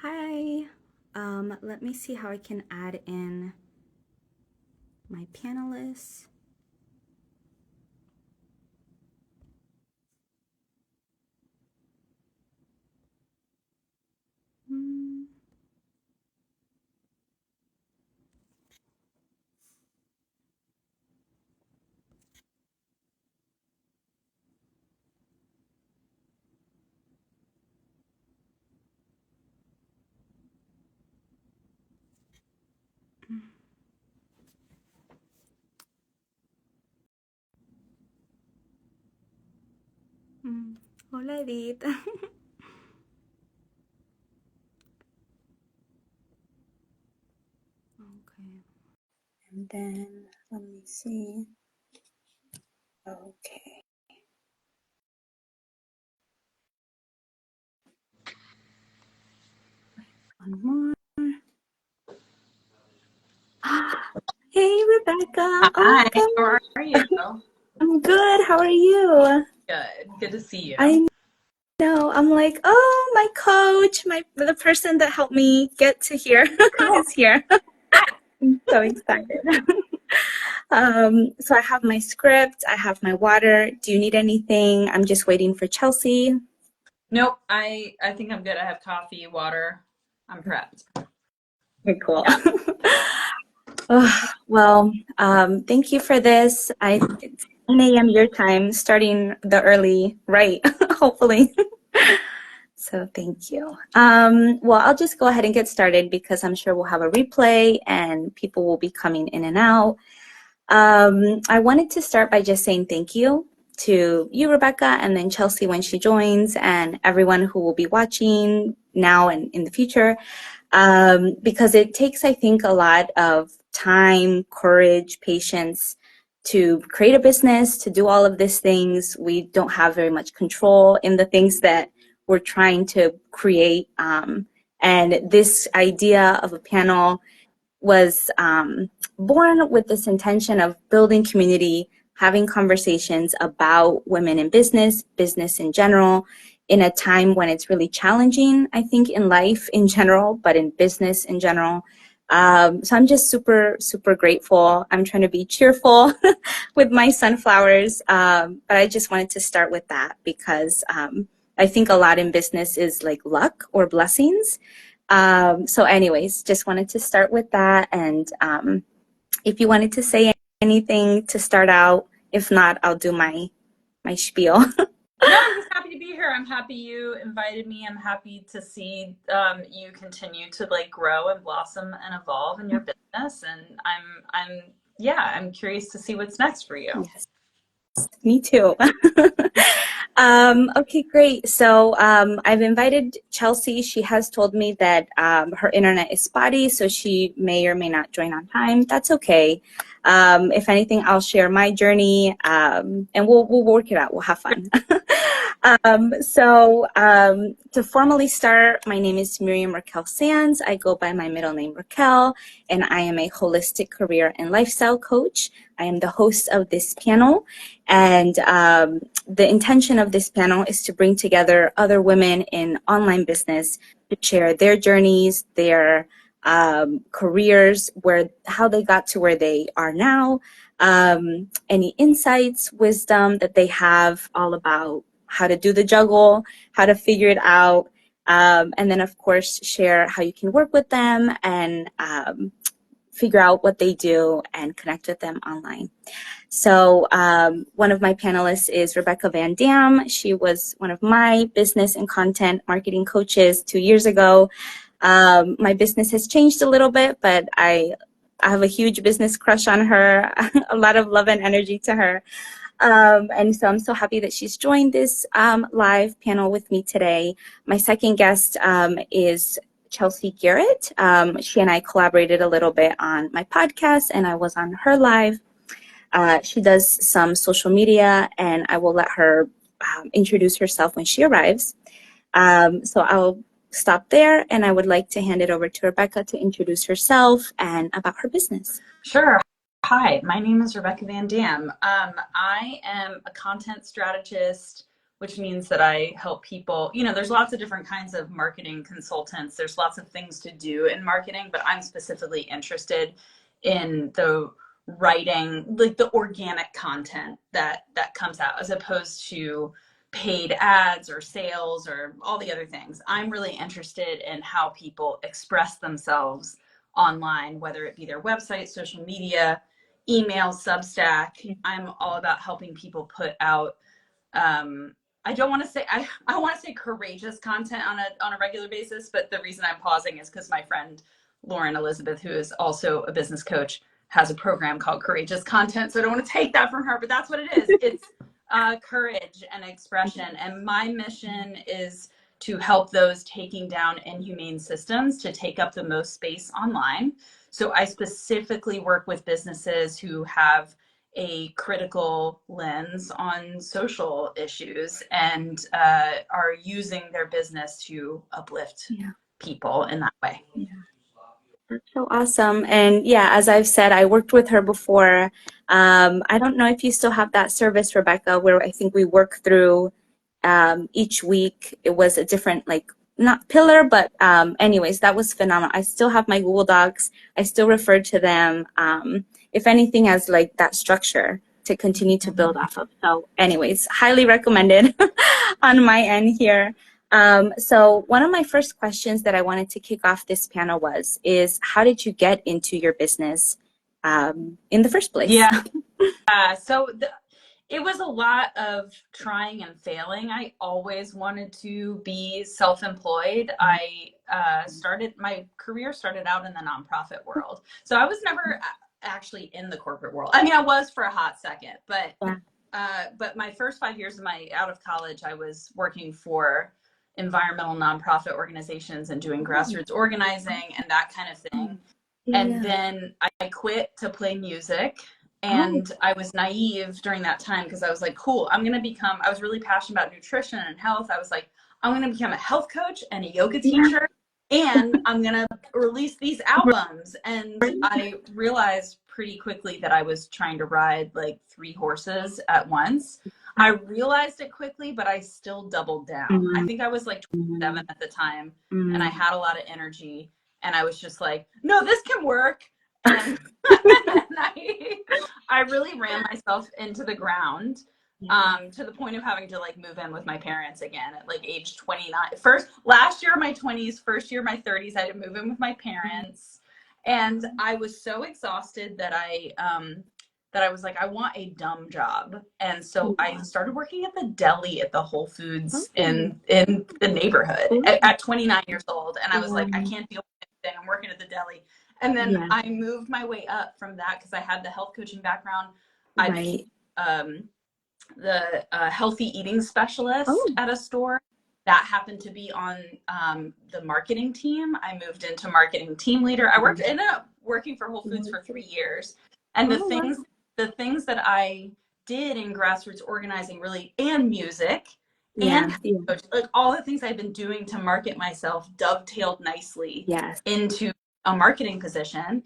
Hi. Let me see how I can add in my panelists. Hmm. Hola, Edith. Okay. And then let me see. Okay. One more. Hey, Rebecca. Oh my Hi, God. how are you? I'm good. How are you? Good to see you. I know. I'm like, oh, my coach, the person that helped me get to here is here. I'm so excited. So I have my script, I have my water. Do you need anything? I'm just waiting for Chelsea. Nope, I think I'm good. I have coffee, water. I'm prepped. Okay, cool. Yeah. Well, thank you for this. It's 9 a.m. your time, starting the early, right? Hopefully. So thank you. Well, I'll just go ahead and get started because I'm sure we'll have a replay and people will be coming in and out. I wanted to start by just saying thank you to you, Rebecca, and then Chelsea when she joins, and everyone who will be watching now and in the future, because it takes, I think, a lot of time, courage, patience to create a business, to do all of these things. We don't have very much control in the things that we're trying to create. And this idea of a panel was born with this intention of building community, having conversations about women in business, business in general, in a time when it's really challenging, I think, in life in general, but in business in general. So I'm just super, super grateful. I'm trying to be cheerful with my sunflowers, but I just wanted to start with that because I think a lot in business is like luck or blessings. So anyways, just wanted to start with that. And if you wanted to say anything to start out, if not, I'll do my spiel. No, I'm just happy to be here. I'm happy you invited me. I'm happy to see you continue to like grow and blossom and evolve in your business. And I'm curious to see what's next for you. Yes, me too. Okay, great. So I've invited Chelsea. She has told me that her internet is spotty, so she may or may not join on time. That's okay. If anything, I'll share my journey, and we'll work it out. We'll have fun. To formally start, my name is Miriam Raquel Sands. I go by my middle name Raquel, and I am a holistic career and lifestyle coach. I am the host of this panel, and the intention of this panel is to bring together other women in online business to share their journeys, their careers, how they got to where they are now, any insights, wisdom that they have all about how to do the juggle, how to figure it out, and then of course share how you can work with them and figure out what they do and connect with them online. So one of my panelists is Rebecca Van Damm. She was one of my business and content marketing coaches 2 years ago. My business has changed a little bit, but I have a huge business crush on her, a lot of love and energy to her. And so I'm so happy that she's joined this live panel with me today. My second guest is Chelsea Garrett. She and I collaborated a little bit on my podcast, and I was on her live. She does some social media, and I will let her introduce herself when she arrives. So I'll stop there, and I would like to hand it over to Rebecca to introduce herself and about her business. Sure. Hi, my name is Rebecca Van Damm. I am a content strategist, which means that I help people. There's lots of different kinds of marketing consultants. There's lots of things to do in marketing, but I'm specifically interested in the writing, like the organic content that comes out, as opposed to paid ads or sales or all the other things. I'm really interested in how people express themselves online, whether it be their website, social media, email, Substack. I'm all about helping people put out I don't want to say I want to say courageous content on a regular basis, but the reason I'm pausing is because my friend Lauren Elizabeth, who is also a business coach, has a program called Courageous Content. So I don't want to take that from her, but that's what it is. It's courage and expression. And my mission is to help those taking down inhumane systems to take up the most space online. So I specifically work with businesses who have a critical lens on social issues and are using their business to uplift people in that way. Yeah. That's so awesome. And yeah, as I've said, I worked with her before. I don't know if you still have that service, Rebecca, where I think we work through each week. It was a different, like, not pillar, but anyways, that was phenomenal. I still have my Google Docs. I still refer to them, if anything, as like that structure to continue to build off of. So anyways, highly recommended on my end here. So one of my first questions that I wanted to kick off this panel is how did you get into your business in the first place? Yeah. So it was a lot of trying and failing. I always wanted to be self-employed. My career started out in the nonprofit world. So I was never actually in the corporate world. I mean, I was for a hot second, but my first 5 years out of college, I was working for environmental nonprofit organizations and doing grassroots organizing and that kind of thing. And then I quit to play music. And I was naive during that time because I was like, cool, I was really passionate about nutrition and health. I was like, I'm going to become a health coach and a yoga teacher, and I'm going to release these albums. And I realized pretty quickly that I was trying to ride like 3 horses at once. I realized it quickly, but I still doubled down. I think I was like 27 at the time, and I had a lot of energy, and I was just like, no, this can work. And I really ran myself into the ground to the point of having to like move in with my parents again at like age 29. Last year of my 20s, first year of my 30s, I had to move in with my parents. And I was so exhausted that I was like, I want a dumb job. And so I started working at the deli at the Whole Foods in the neighborhood at 29 years old. And I was like, I can't deal with anything. I'm working at the deli. And then I moved my way up from that because I had the health coaching background. I became the healthy eating specialist at a store. That happened to be on the marketing team. I moved into marketing team leader. I ended up working for Whole Foods for 3 years. And the things that I did in grassroots organizing really, and music, and like all the things I've been doing to market myself dovetailed nicely into a marketing position.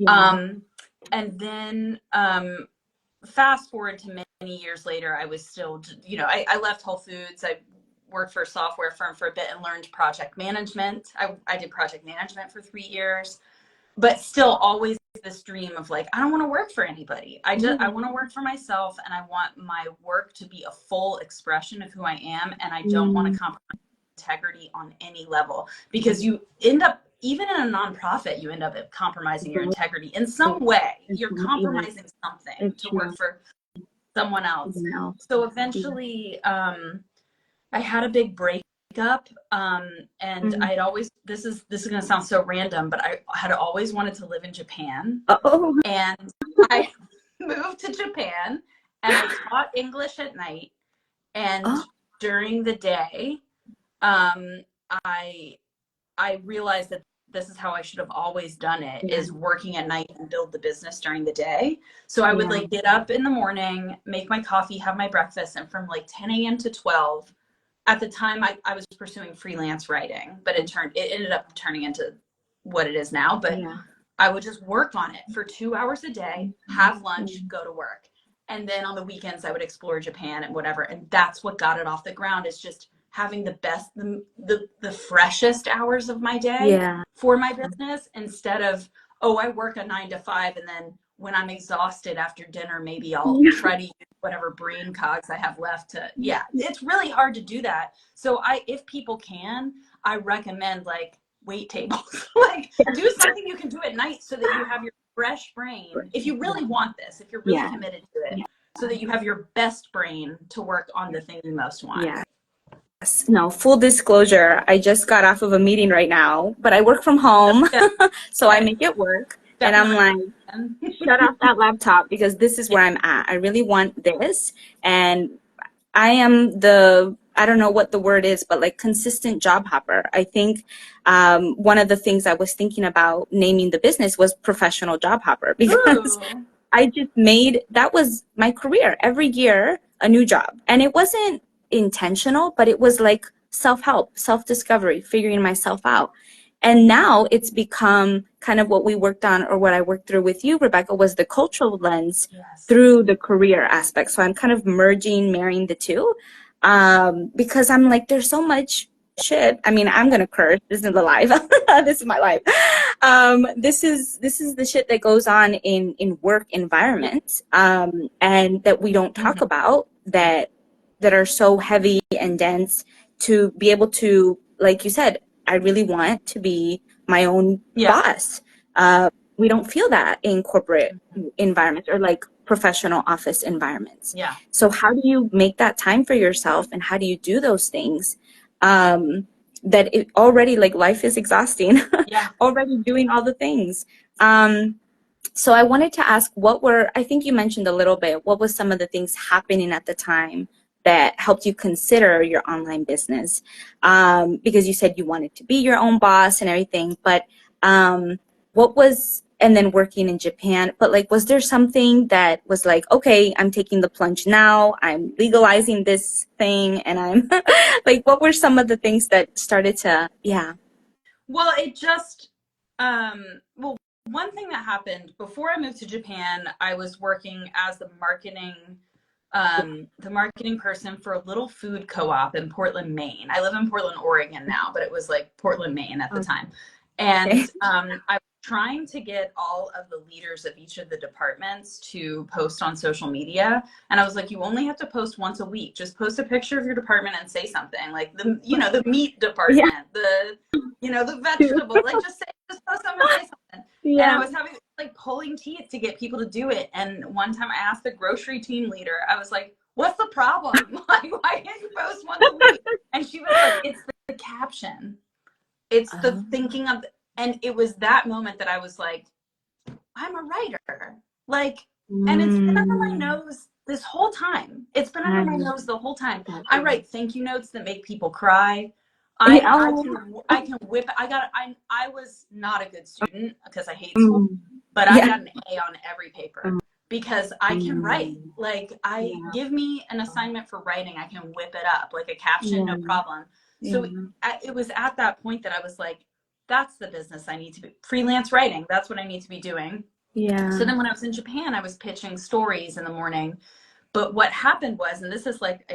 And then fast forward to many years later, I was still, I left Whole Foods. I worked for a software firm for a bit and learned project management. I did project management for 3 years, but still always this dream of like, I don't want to work for anybody. I want to work for myself, and I want my work to be a full expression of who I am. And I don't want to compromise integrity on any level, because you end up, even in a nonprofit, you end up compromising your integrity in some way. You're compromising something to work for someone else. So eventually, I had a big breakup, and I had always, this is going to sound so random, but I had always wanted to live in Japan. And I moved to Japan, and I taught English at night. And during the day, I realized that this is how I should have always done it, is working at night and build the business during the day. So I would like get up in the morning, make my coffee, have my breakfast, and from like 10 a.m. to 12, at the time I was pursuing freelance writing, but it ended up turning into what it is now. But I would just work on it for 2 hours a day, have lunch, go to work. And then on the weekends I would explore Japan and whatever. And that's what got it off the ground, is just having the best, the freshest hours of my day for my business, instead of, oh, I work a 9 to 5 and then when I'm exhausted after dinner, maybe I'll try to use whatever brain cogs I have left to, it's really hard to do that. So if people can, I recommend like wait tables, like do something you can do at night so that you have your fresh brain. If you really want this, if you're really committed to it, so that you have your best brain to work on the thing you most want. No, full disclosure, I just got off of a meeting right now, but I work from home, so I make it work. And I'm like, shut off that laptop, because this is where I'm at. I really want this. And I am I don't know what the word is, but like consistent job hopper. I think one of the things I was thinking about naming the business was professional job hopper, because I just that was my career. Every year, a new job. And it wasn't intentional, but it was like self-help, self-discovery, figuring myself out. And now it's become kind of what we worked on, or what I worked through with you, Rebecca, was the cultural lens through the career aspect. So I'm kind of marrying the two, because I'm like, there's so much shit. I mean, I'm going to curse. This is the life. This is my life. This is the shit that goes on in work environments, and that we don't talk about, that are so heavy and dense, to be able to, like you said, I really want to be my own boss. We don't feel that in corporate environments, or like professional office environments. So how do you make that time for yourself, and how do you do those things that it already, like, life is exhausting, already doing all the things. So I wanted to ask, I think you mentioned a little bit, what was some of the things happening at the time that helped you consider your online business? Because you said you wanted to be your own boss and everything, but and then working in Japan, but like, was there something that was like, okay, I'm taking the plunge now, I'm legalizing this thing, and I'm like, what were some of the things that started to, Well, it just, one thing that happened before I moved to Japan, I was working as the marketing person for a little food co-op in Portland, Maine. I live in Portland, Oregon now, but it was like Portland, Maine at the time. And I was trying to get all of the leaders of each of the departments to post on social media. And I was like, you only have to post once a week. Just post a picture of your department and say something, like the meat department, the vegetable, like just post something and say something. And I was having like pulling teeth to get people to do it. And one time I asked the grocery team leader, I was like, what's the problem? Like, why can't you post once a week? And she was like, it's the caption. It's the thinking of, and it was that moment that I was like, I'm a writer. Like, and it's been under my nose this whole time. It's been under my nose the whole time. I write thank you notes that make people cry. I can whip. I was not a good student because I hate school, but I got an A on every paper because I can write. Like, give me an assignment for writing, I can whip it up, like a caption, no problem. So it was at that point that I was like, that's the business I need to be, freelance writing. That's what I need to be doing. So then when I was in Japan, I was pitching stories in the morning. But what happened was, and this is like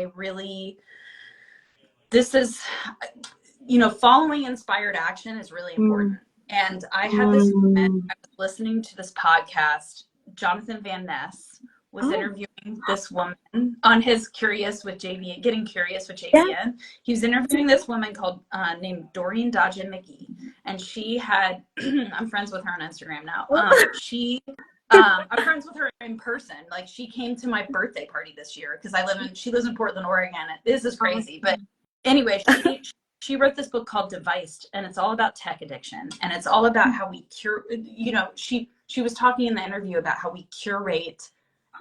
following inspired action is really important. And I had this moment, I was listening to this podcast, Jonathan Van Ness was interviewing this woman on his Getting Curious with JVN. He was interviewing this woman named Doreen Dodgen McGee. And she had, I'm friends with her on Instagram now. I'm friends with her in person. Like, she came to my birthday party this year because she lives in Portland, Oregon. This is crazy. But anyway, she wrote this book called Deviced, and it's all about tech addiction. And it's all about how we she was talking in the interview about how we curate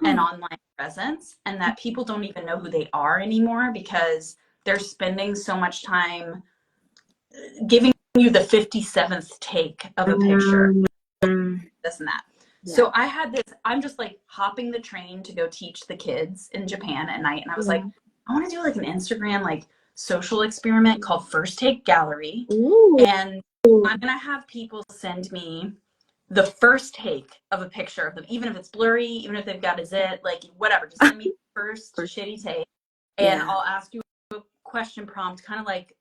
an online presence, and that people don't even know who they are anymore because they're spending so much time giving you the 57th take of a picture, this and that. So I had this, I'm just like hopping the train to go teach the kids in Japan at night. And I was like, I want to do like an Instagram, like social experiment called First Take Gallery. And I'm going to have people send me the first take of a picture of them, even if it's blurry, even if they've got a zit, like whatever, just send me the first shitty take, and I'll ask you a question prompt, kind of like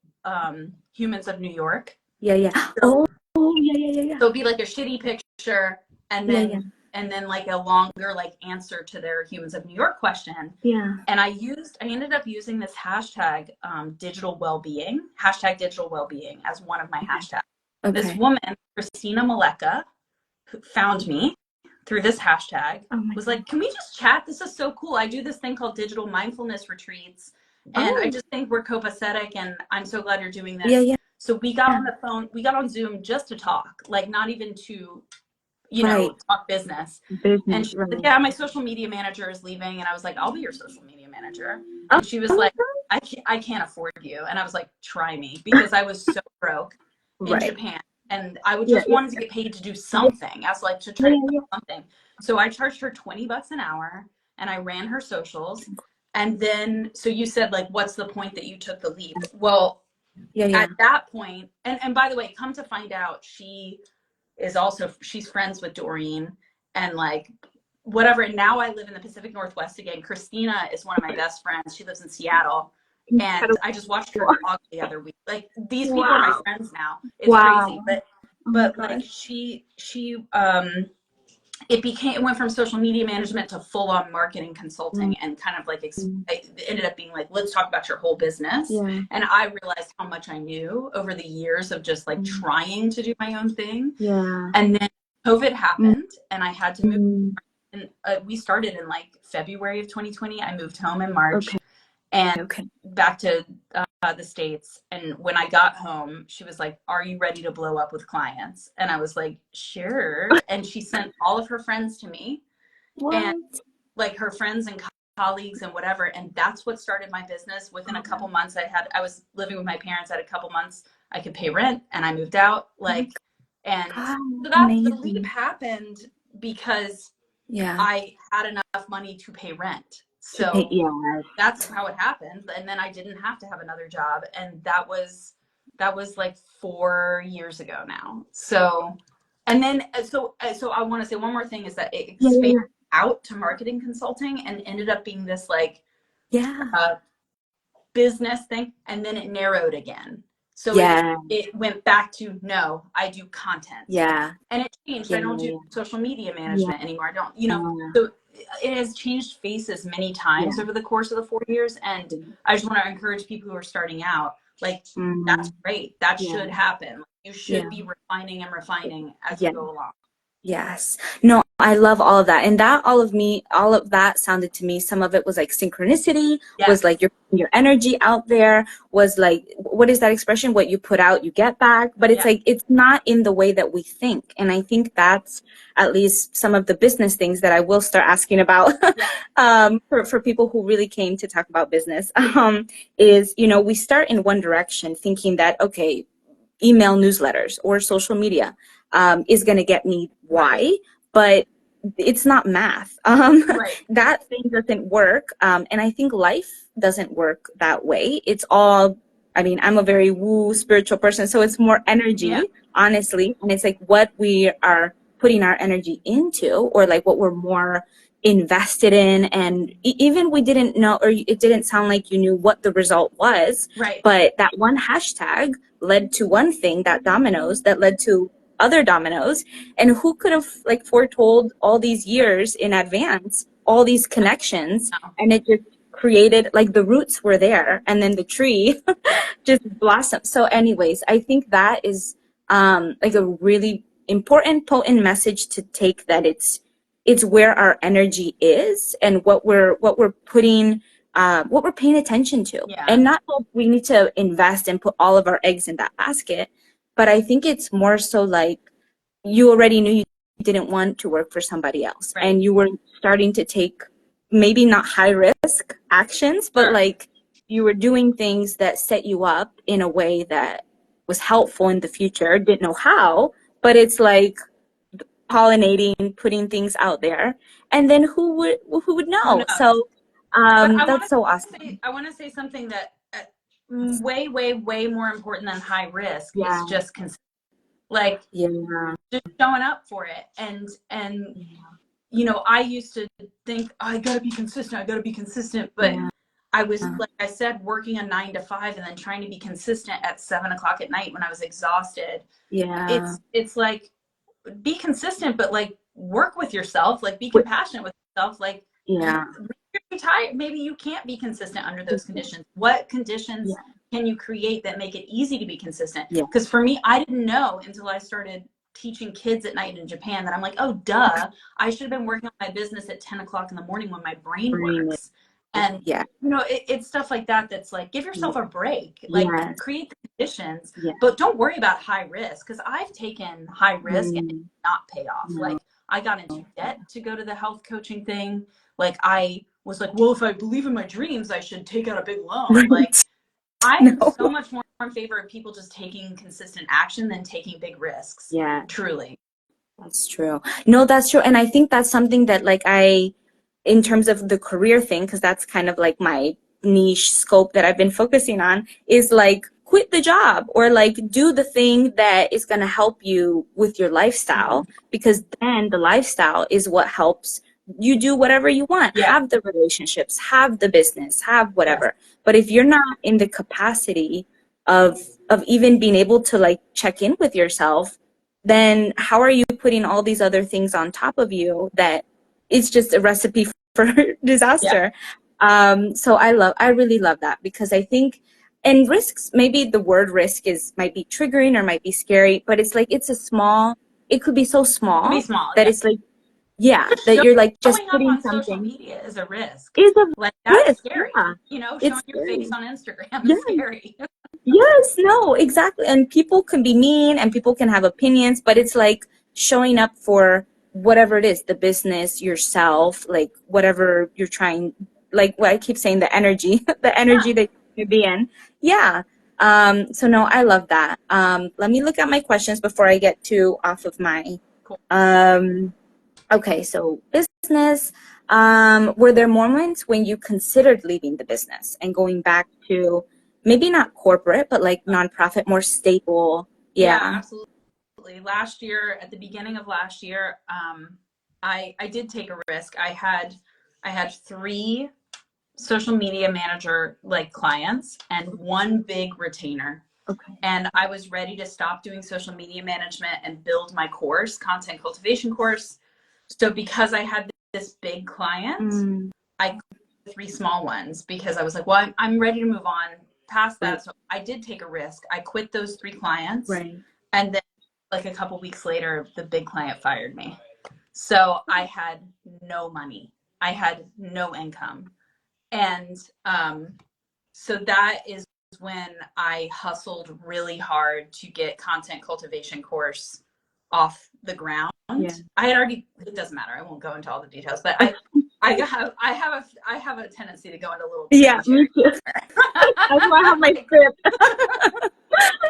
Humans of New York. So, yeah. So it'd be like a shitty picture, and then and then like a longer like answer to their Humans of New York question. And I ended up using this hashtag digital well-being as one of my hashtags. This woman, Christina Maleka, who found me through this hashtag, was like, can we just chat? This is so cool. I do this thing called digital mindfulness retreats, and I just think we're copacetic, and I'm so glad you're doing this. So we got on the phone, we got on Zoom just to talk, like not even to, you know, talk business. And she was like, yeah, my social media manager is leaving. And I was like, I'll be your social media manager. And she was like, I can't afford you. And I was like, try me, because I was so broke in Japan. And I would just wanted to get paid to do something. I was like, to try to do something. So I charged her $20 an hour, and I ran her socials. And then, so you said like, what's the point that you took the leap? Well, at that point, and by the way, come to find out, she's friends with Doreen, and like whatever. And now I live in the Pacific Northwest again. Christina is one of my best friends. She lives in Seattle. And I just watched her vlog the other week. Like, these people are my friends now. It's crazy. But like it went from social media management to full on marketing consulting, and kind of like it ended up being like, let's talk about your whole business. And I realized how much I knew over the years of just like trying to do my own thing. And then COVID happened, and I had to move. And we started in like February of 2020. I moved home in March. And back to the States. And when I got home, she was like, are you ready to blow up with clients? And I was like, sure. And she sent all of her friends to me, and like her friends and colleagues and whatever. And that's what started my business. Within a couple months, I was living with my parents. I had a couple months I could pay rent, and I moved out. Like, and so the leap happened because I had enough money to pay rent. So that's how it happened. And then I didn't have to have another job. And that was like 4 years ago now. So, and then, so I want to say one more thing, is that it expanded out to marketing consulting, and ended up being this like business thing. And then it narrowed again. So it went back to, no, I do content. And it changed. I don't do social media management anymore. I don't, you know, so it has changed faces many times over the course of the 4 years. And I just want to encourage people who are starting out, like, that's great. That should happen. You should be refining as you go along. Yes. No, I love all of that. And all of that sounded to me, some of it was like synchronicity, was like your energy out there, was like, what is that expression? What you put out, you get back. But it's like, it's not in the way that we think. And I think that's at least some of the business things that I will start asking about for people who really came to talk about business, is, you know, we start in one direction thinking that, okay, email newsletters or social media is going to get me Y, but it's not math. That thing doesn't work. And I think life doesn't work that way. It's all, I mean, I'm a very woo spiritual person, so it's more energy, honestly. And it's like what we are putting our energy into, or like what we're more invested in. And even we didn't know, or it didn't sound like you knew what the result was, but that one hashtag led to one thing, that dominoes, that led to other dominoes. And who could have like foretold all these years in advance all these connections? And it just created, like, the roots were there, and then the tree just blossomed. So anyways, I think that is like a really important, potent message to take, that it's where our energy is, and what we're putting, what we're paying attention to. And not that we need to invest and put all of our eggs in that basket, but I think it's more so like, you already knew you didn't want to work for somebody else, and you were starting to take maybe not high risk actions, but like you were doing things that set you up in a way that was helpful in the future. Didn't know how, but it's like pollinating, putting things out there, and then who would know? So that's so awesome. I want to say something that way more important than high risk is just consistency. like Yeah. just showing up for it. And you know, I used to think, oh, I gotta be consistent, I gotta be consistent, but Yeah. I was, like I said, working a 9 to 5 and then trying to be consistent at 7 o'clock at night when I was exhausted. Yeah. It's like, be consistent, but like work with yourself, like be compassionate with yourself. Like Yeah. you're tired, maybe you can't be consistent under those conditions. What conditions Yeah. can you create that make it easy to be consistent? Yeah. Because for me, I didn't know until I started teaching kids at night in Japan that I'm like, oh duh, I should have been working on my business at 10 o'clock in the morning when my brain works. And Yeah. you know, it's stuff like that that's like, give yourself a break, like Yes. create the conditions, Yeah. but don't worry about high risk, because I've taken high risk and it did not pay off. Like I got into debt to go to the health coaching thing. Like I was like, well, if I believe in my dreams, I should take out a big loan. Right. Like I'm No. so much more in favor of people just taking consistent action than taking big risks. Yeah. Truly. That's true. No, that's true. And I think that's something that like in terms of the career thing, because that's kind of like my niche scope that I've been focusing on, is like quit the job or like do the thing that is going to help you with your lifestyle, because then the lifestyle is what helps you do whatever you want, have the relationships, have the business, have whatever. But if you're not in the capacity of even being able to like check in with yourself, then how are you putting all these other things on top of you that is just a recipe for disaster? So I really love that, because I think, and risks, maybe the word risk might be triggering or might be scary, but it's like, it could be so small, Be small. that it's like, that you're like just Showing up putting on social something media is a risk. is a Like that's risk. scary. Yeah, You know, it's showing your face scary. on Instagram Yeah. is scary. Yes, no, exactly. And people can be mean and people can have opinions, but it's like showing up for whatever it is, the business, yourself, like whatever you're trying, like what I keep saying, the energy, the energy that you be in. Yeah. So no, I love that. Let me look at my questions before I get too off of my, Cool. okay, so business. Were there moments when you considered leaving the business and going back to maybe not corporate, but like nonprofit, more stable? Yeah, Yeah. absolutely. Last year, at the beginning of last year, I did take a risk. I had 3 social media manager like clients and 1 big retainer. Okay. And I was ready to stop doing social media management and build my course, content cultivation course. So because I had this big client, I quit 3 small ones because I was like, well, I'm ready to move on past that. So I did take a risk. I quit those 3 clients. Right. And then like a couple weeks later, the big client fired me. So I had no money. I had no income. And so that is when I hustled really hard to get content cultivation course off the ground. Yeah. I had already, it doesn't matter. I won't go into all the details, but I have a tendency to go into a little Yeah, me too. That's why I have my script.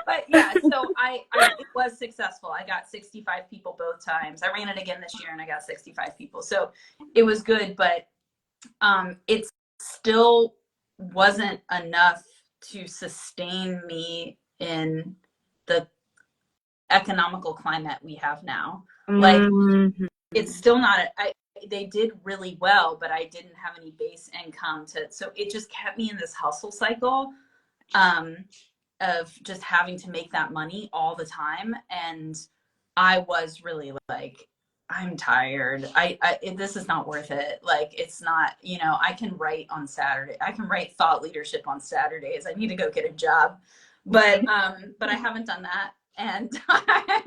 But yeah, so it was successful. I got 65 people both times. I ran it again this year and I got 65 people. So it was good, but it still wasn't enough to sustain me in the economical climate we have now. Like it's still not they did really well, but I didn't have any base income so it just kept me in this hustle cycle of just having to make that money all the time. And I was really like, I'm tired. This is not worth it. Like, it's not, you know, I can write on Saturday. I can write thought leadership on Saturdays. I need to go get a job. But I haven't done that. And I'm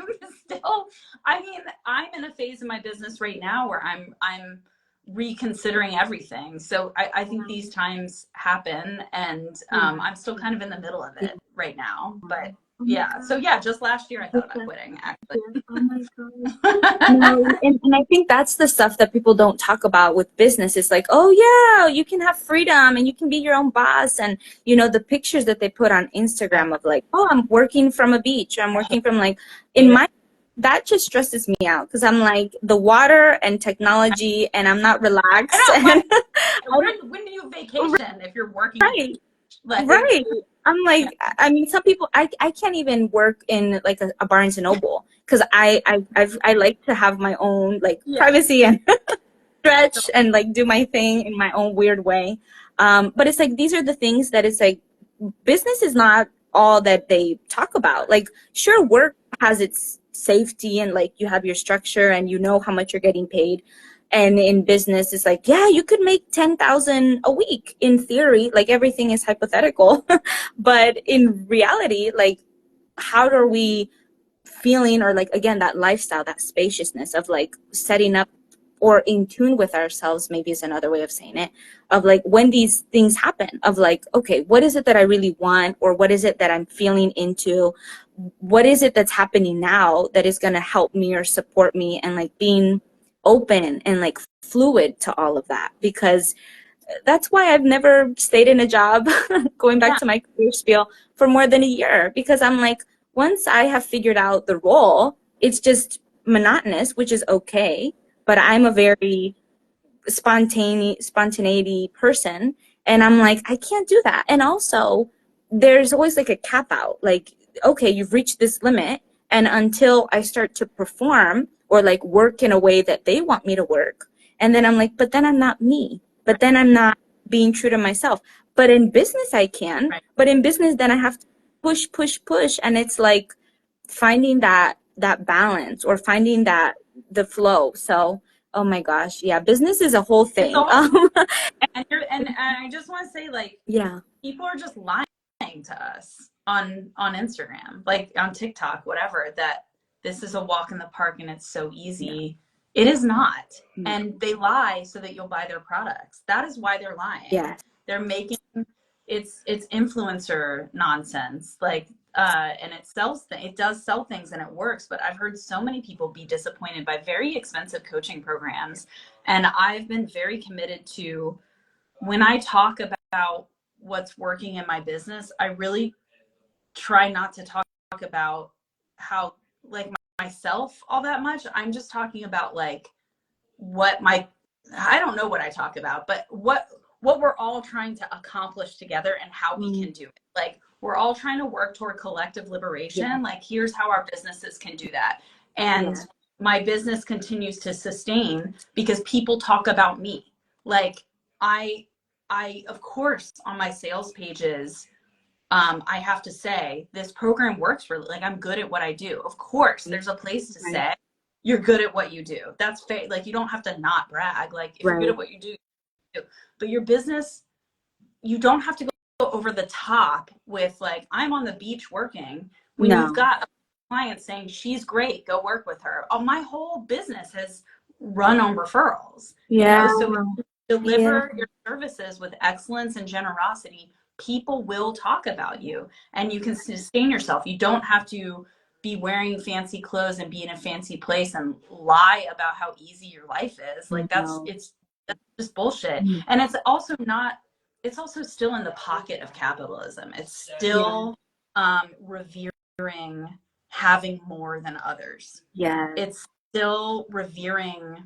still, I mean, I'm in a phase in my business right now where I'm reconsidering everything. So I think these times happen, and I'm still kind of in the middle of it right now. But yeah, so yeah, just last year I thought about quitting, actually. Oh my God. No, and I think that's the stuff that people don't talk about with business. It's like, oh yeah, you can have freedom and you can be your own boss. And you know, the pictures that they put on Instagram of like, oh, I'm working from a beach, or I'm working from like, that just stresses me out, because I'm like, the water and technology and I'm not relaxed. I know, when do you vacation if you're working? Right. Like, right. I'm like, I mean, some people, I can't even work in like a Barnes and Noble because I like to have my own like yeah. privacy and stretch and like do my thing in my own weird way. But it's like, these are the things that it's like, business is not all that they talk about. Like, sure, work has its safety and like you have your structure and you know how much you're getting paid. And in business, it's like, yeah, you could make 10,000 a week in theory. Like everything is hypothetical, but in reality, like, how are we feeling, or like again that lifestyle, that spaciousness of like setting up or in tune with ourselves, maybe is another way of saying it, of like when these things happen, of like, okay, what is it that I really want, or what is it that I'm feeling into, what is it that's happening now that is going to help me or support me, and like being open and like fluid to all of that. Because that's why I've never stayed in a job, going back to my career spiel, for more than a year, because I'm like, once I have figured out the role, it's just monotonous, which is okay. But I'm a very spontaneity person, and I'm like, I can't do that. And also, there's always like a cap out. Like, okay, you've reached this limit, and until I start to perform or like work in a way that they want me to work, and then I'm like, but then I'm not me. But then I'm not being true to myself. But in business, I can. Right. But in business, then I have to push, and it's like finding that balance, or finding that the flow. So, oh my gosh, yeah, business is a whole thing. And I just want to say, like, Yeah, people are just lying to us on Instagram, like on TikTok, whatever, that this is a walk in the park and it's so easy. It is not. And they lie so that you'll buy their products. That is why they're lying. yeah, They're making it's influencer nonsense. Like, and it does sell things and it works, but I've heard so many people be disappointed by very expensive coaching programs. And I've been very committed to, when I talk about what's working in my business, I really try not to talk about how, like, myself all that much. I'm just talking about like what I don't know what I talk about, but what we're all trying to accomplish together and how we can do it. Like, we're all trying to work toward collective liberation. Yeah. Like, here's how our businesses can do that. And my business continues to sustain because people talk about me. Like, I of course on my sales pages, I have to say this program works for, like, I'm good at what I do. Of course, there's a place to say you're good at what you do. That's fair. Like, you don't have to not brag. Like, if you're good at what you do, but your business, you don't have to go over the top with like, I'm on the beach working, when you've got a client saying she's great, go work with her. Oh, my whole business has run on referrals. yeah. You know, so if you deliver your services with excellence and generosity, people will talk about you and you can sustain yourself. You don't have to be wearing fancy clothes and be in a fancy place and lie about how easy your life is. Like, that's just bullshit. And it's also still in the pocket of capitalism. It's still revering having more than others. Yeah. It's still revering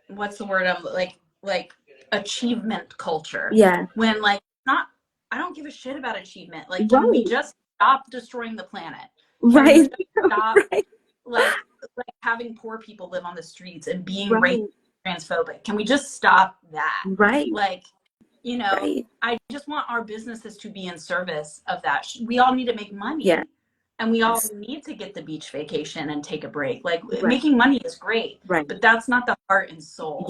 what's the word, like achievement culture. Yeah. When, like, not, I don't give a shit about achievement. Like, can we just stop destroying the planet? Can we just stop like having poor people live on the streets and being racist, transphobic? Can we just stop that? Like, you know, I just want our businesses to be in service of that. We all need to make money. And we all need to get the beach vacation and take a break. Like, making money is great, but that's not the heart and soul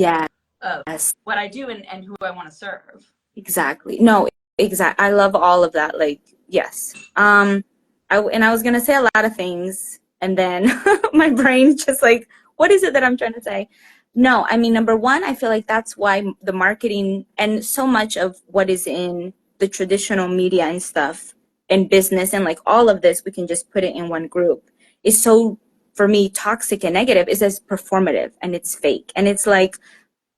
of what I do and who I want to serve. Exactly. No, exactly. I love all of that. Like, yes. I was going to say a lot of things, and then my brain just like, what is it that I'm trying to say? No, I mean, number one, I feel like that's why the marketing and so much of what is in the traditional media and stuff and business and like all of this, we can just put it in one group, is so, for me, toxic and negative, is as performative, and it's fake. And it's like,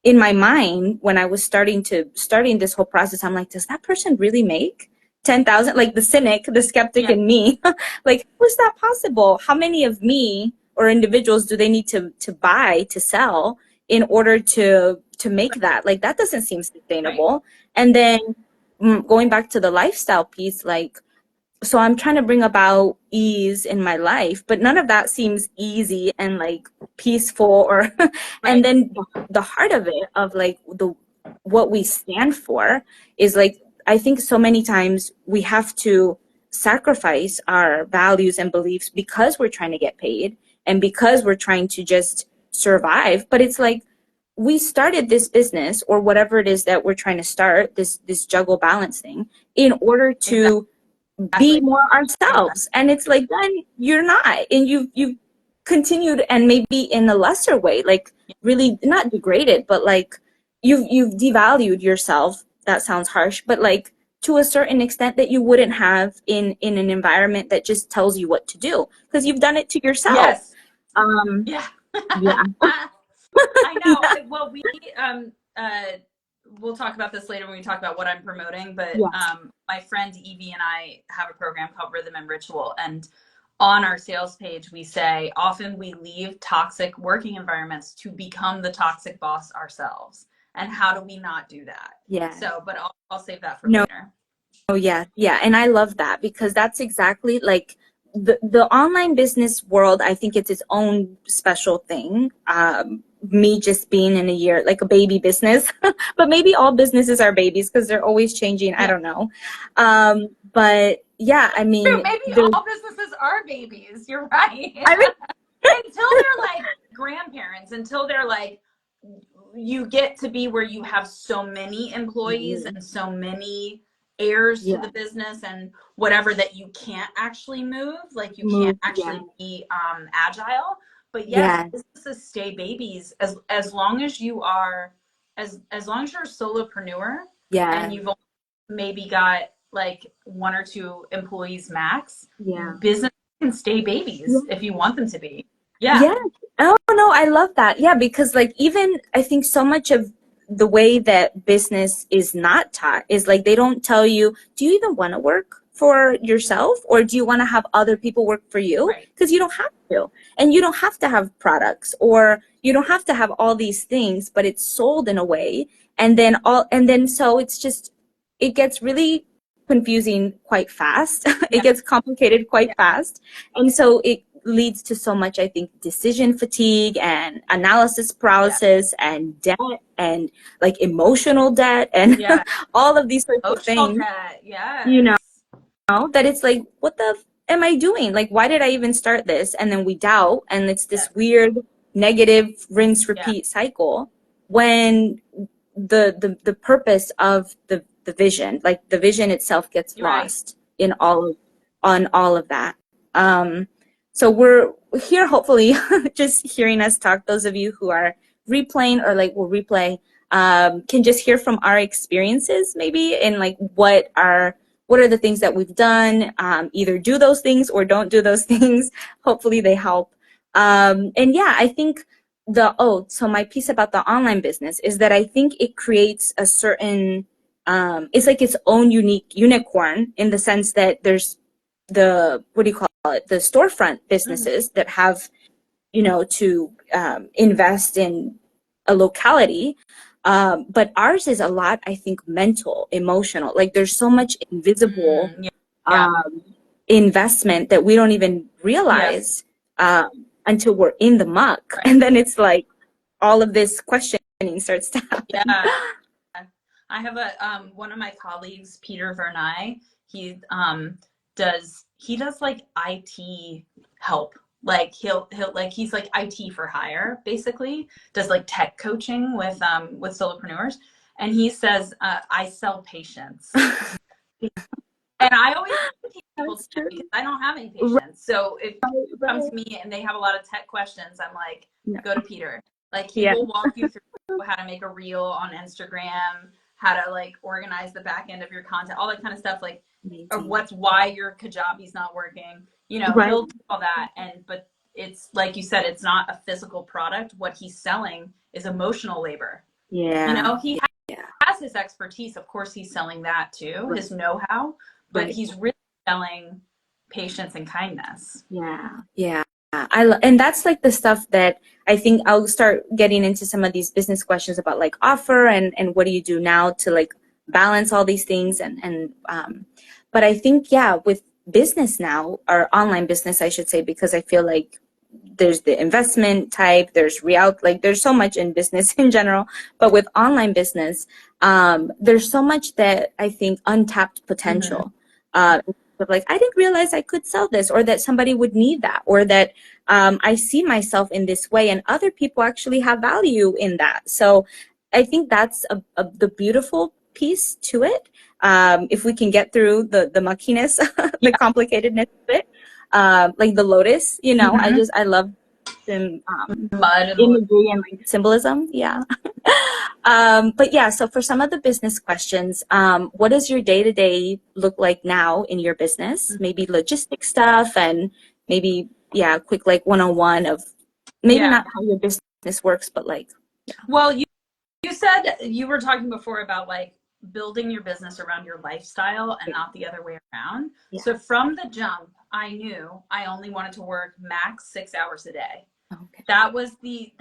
in my mind, when I was starting this whole process, I'm like, does that person really make 10,000? Like, the cynic, the skeptic in me, like, how is that possible? How many of me or individuals do they need to buy, to sell, in order to make that? Like, that doesn't seem sustainable. And then going back to the lifestyle piece, like, so I'm trying to bring about ease in my life, but none of that seems easy and like peaceful or and then the heart of it, of like the what we stand for, is like, I think so many times we have to sacrifice our values and beliefs because we're trying to get paid and because we're trying to just survive. But it's like, we started this business or whatever it is that we're trying to start, this juggle balance thing, in order to be more ourselves. And it's like, then you're not, and you've continued, and maybe in a lesser way, like really not degraded, but like you've devalued yourself. That sounds harsh, but like to a certain extent that you wouldn't have in an environment that just tells you what to do, because you've done it to yourself. Yes. Yeah. I know. Well, we'll talk about this later when we talk about what I'm promoting, but my friend Evie and I have a program called Rhythm and Ritual, and on our sales page we say often we leave toxic working environments to become the toxic boss ourselves, and how do we not do that? So but I'll save that for later. Oh yeah, and I love that, because that's exactly like the online business world. I think it's its own special thing. Me just being in a year, like a baby business, but maybe all businesses are babies because they're always changing. I don't know. But yeah, I mean, maybe all businesses are babies. You're right. I mean, until they're like grandparents, until they're like, you get to be where you have so many employees and so many heirs to the business and whatever, that you can't actually move, like you can't actually be agile. But yes, businesses stay babies as long as you are, as long as you're a solopreneur and you've maybe got like 1 or 2 employees max. Business can stay babies if you want them to be. Oh no, I love that. Yeah, because like, even I think so much of the way that business is not taught is like, they don't tell you, do you even want to work for yourself, or do you want to have other people work for you? Because you don't have to, and you don't have to have products, or you don't have to have all these things, but it's sold in a way, and then so it's just, it gets really confusing quite fast. It gets complicated quite fast, and so it leads to so much, I think, decision fatigue and analysis paralysis and debt and like emotional debt and all of these sorts of things. You know, that it's like, what the am I doing? Like, why did I even start this? And then we doubt, and it's this weird negative rinse repeat cycle, when the purpose of the vision, like the vision itself, gets lost in all of that. So we're here, hopefully, just hearing us talk. Those of you who are replaying or like will replay, can just hear from our experiences, maybe, and like what are the things that we've done. Either do those things or don't do those things. Hopefully they help. And yeah, I think so my piece about the online business is that I think it creates a certain, it's like its own unique unicorn, in the sense that there's the, what do you call it, the storefront businesses that have, to invest in a locality. But ours is a lot, I think, mental, emotional. Like, there's so much invisible investment that we don't even realize until we're in the muck. And then it's like all of this questioning starts to happen. I have one of my colleagues, Peter Vernay, he does like IT help. Like he'll like, he's like IT for hire, basically, does like tech coaching with solopreneurs. And he says, I sell patience. And I always people because I don't have any patience. So if people come to me and they have a lot of tech questions, I'm like, go to Peter. Like, he will walk you through how to make a reel on Instagram, how to like organize the back end of your content, all that kind of stuff. Like, or why your Kajabi's not working. He'll do all that. But it's like you said, it's not a physical product. What he's selling is emotional labor. He has his expertise. Of course, he's selling that too, his know-how, but he's really selling patience and kindness. And that's like the stuff that I think I'll start getting into some of these business questions about, like, offer and what do you do now to like balance all these things. But I think, yeah, with business now, or online business, I should say, because I feel like there's the investment type, there's there's so much in business in general, but with online business, there's so much that I think untapped potential. Like, I didn't realize I could sell this, or that somebody would need that, or that I see myself in this way and other people actually have value in that. So I think that's the beautiful piece to it. If we can get through the muckiness, the complicatedness of it, like the lotus, I love some imagery and like symbolism. Yeah. But yeah, so for some of the business questions, what does your day-to-day look like now in your business? Maybe logistic stuff, and maybe, yeah, quick like 101 of maybe not how your business works, but like, yeah. Well, you said, you were talking before about like building your business around your lifestyle and not the other way around. Yeah. So from the jump, I knew I only wanted to work max 6 hours a day. Okay. That was the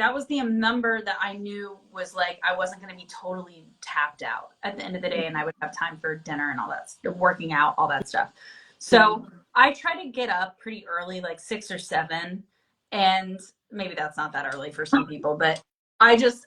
number that I knew was like, I wasn't going to be totally tapped out at the end of the day, and I would have time for dinner and all that, working out, all that stuff. So I try to get up pretty early, like 6 or 7, and maybe that's not that early for some people, but I just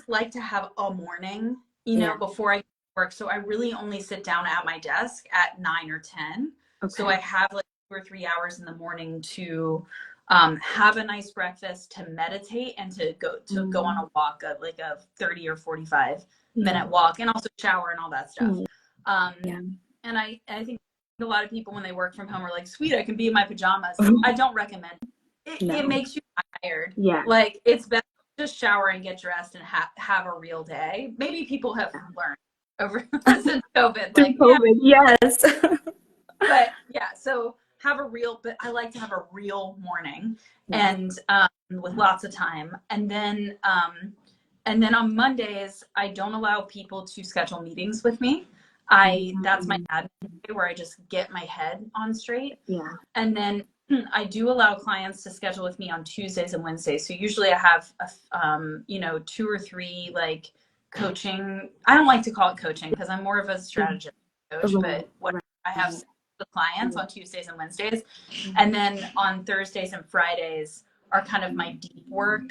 like to have a morning, before I work. So I really only sit down at my desk at 9 or 10. Okay. So I have like 2 or 3 hours in the morning to have a nice breakfast, to meditate, and to go on a walk, like a 30 or 45 minute walk, and also shower and all that stuff. And I think a lot of people when they work from home are like, sweet, I can be in my pajamas. I don't recommend it. It makes you tired. Yeah. Like, it's better to just shower and get dressed and have a real day. Maybe people have learned over since COVID. Like, COVID, yes. But yeah, so but I like to have a real morning, and with lots of time. And then on Mondays, I don't allow people to schedule meetings with me. That's my admin day, where I just get my head on straight. Yeah. And then I do allow clients to schedule with me on Tuesdays and Wednesdays. So usually I have 2 or 3 like coaching. I don't like to call it coaching because I'm more of a strategist coach, but I have the clients on Tuesdays and Wednesdays. And then on Thursdays and Fridays are kind of my deep work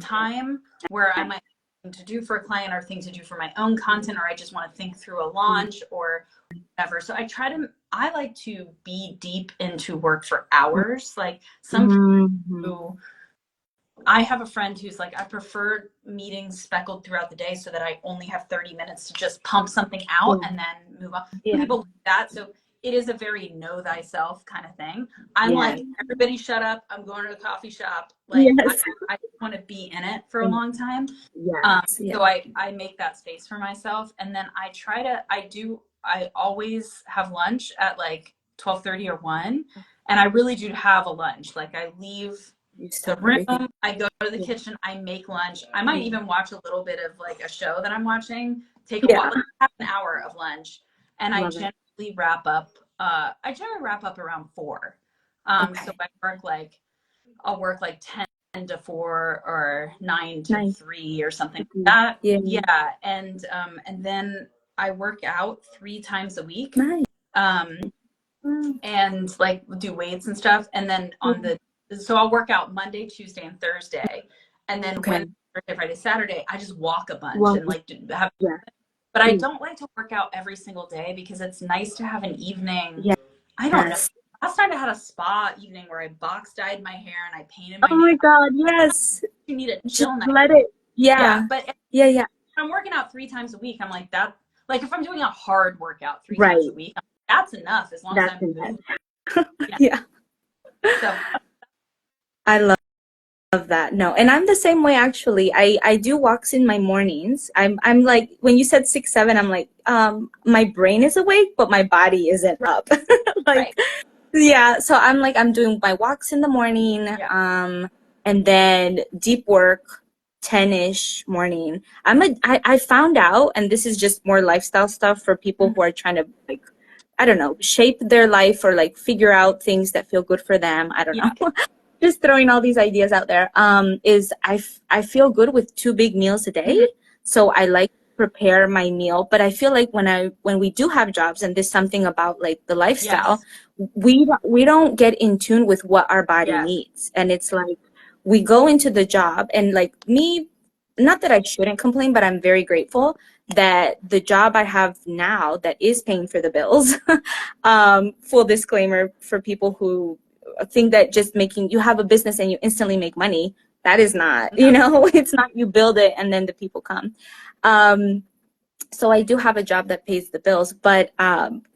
time, where I might have things to do for a client, or things to do for my own content, or I just want to think through a launch or whatever. So I like to be deep into work for hours. Like some people I have a friend who's like, I prefer meetings speckled throughout the day so that I only have 30 minutes to just pump something out and then move on. People like that. So it is a very know thyself kind of thing. I'm like, everybody shut up. I'm going to a coffee shop. Like, I want to be in it for a long time. So I make that space for myself. And then I always have lunch at like 12:30 or 1. And I really do have a lunch. Like, I leave the room, I go to the kitchen, I make lunch. I might even watch a little bit of like a show that I'm watching, take a while, have an hour of lunch. And I generally wrap up around 4. So I'll work like 10 to 4 or 9 to 3 or something like that. Yeah. And then I work out 3 times a week. And like do weights and stuff. And then so I'll work out Monday, Tuesday, and Thursday. And then Wednesday, Thursday, Friday, Saturday, I just walk a bunch and like have. But I don't like to work out every single day, because it's nice to have an evening. I don't know. Last time I had a spa evening where I box dyed my hair and I painted my nails. My God, yes. You need a chill night. Let it. But if I'm working out 3 times a week, I'm like that. Like, if I'm doing a hard workout 3 times a week, that's enough, as long as I'm moving. So I love that. No, and I'm the same way, actually. I do walks in my mornings. I'm like, when you said 6, 7, I'm like, my brain is awake, but my body isn't up. So I'm like, I'm doing my walks in the morning, and then deep work 10-ish morning. I found out, and this is just more lifestyle stuff for people who are trying to, like, I don't know, shape their life, or like figure out things that feel good for them. I don't know. Just throwing all these ideas out there. Is I feel good with 2 big meals a day. So I like prepare my meal. But I feel like when we do have jobs, and there's something about like the lifestyle, Yes. we don't get in tune with what our body Yes. needs. And it's like we go into the job, and like me, not that I shouldn't complain, but I'm very grateful that the job I have now that is paying for the bills, full disclaimer for people who think that just making, you have a business and you instantly make money. That is not, No. it's not you build it and then the people come. So I do have a job that pays the bills, but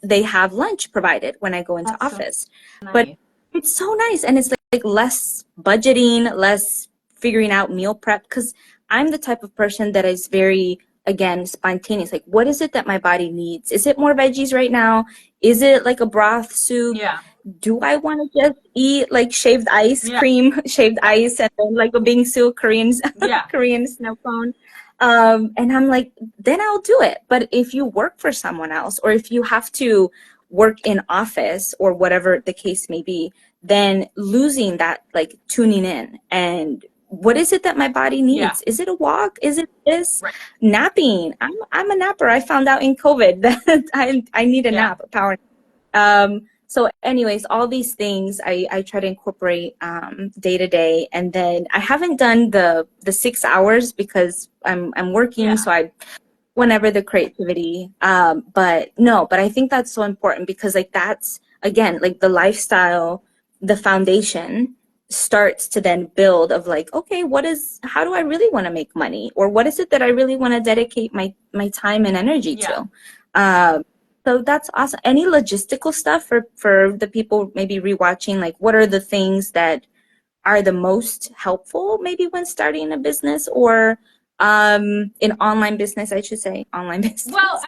they have lunch provided when I go into That's so office. But nice. it's so nice, and it's like less budgeting, less figuring out meal prep, because I'm the type of person that is very, again, spontaneous. Like, what is it that my body needs? Is it more veggies right now? Is it like a broth soup? Yeah. Do I want to just eat like shaved ice Yeah. cream, shaved ice, and then like a bingsu, Yeah. Korean snow cone? And I'm like, then I'll do it. But if you work for someone else, or if you have to work in office or whatever the case may be, then losing that, like tuning in and what is it that my body Yeah. needs? Is it a walk? Is it this? Right. Napping. I'm a napper. I found out in COVID that I need a Yeah. nap, a power so anyways, all these things I try to incorporate day to day. And then I haven't done the 6 hours because I'm working, Yeah. so I whenever the creativity. But no, but I think that's so important because like that's again like the lifestyle, the foundation starts to then build of like, okay, how do I really want to make money? Or what is it that I really want to dedicate my time and energy Yeah. to? So that's awesome. Any logistical stuff for the people maybe rewatching, like what are the things that are the most helpful maybe when starting a business or in online business, I should say, online business. Well,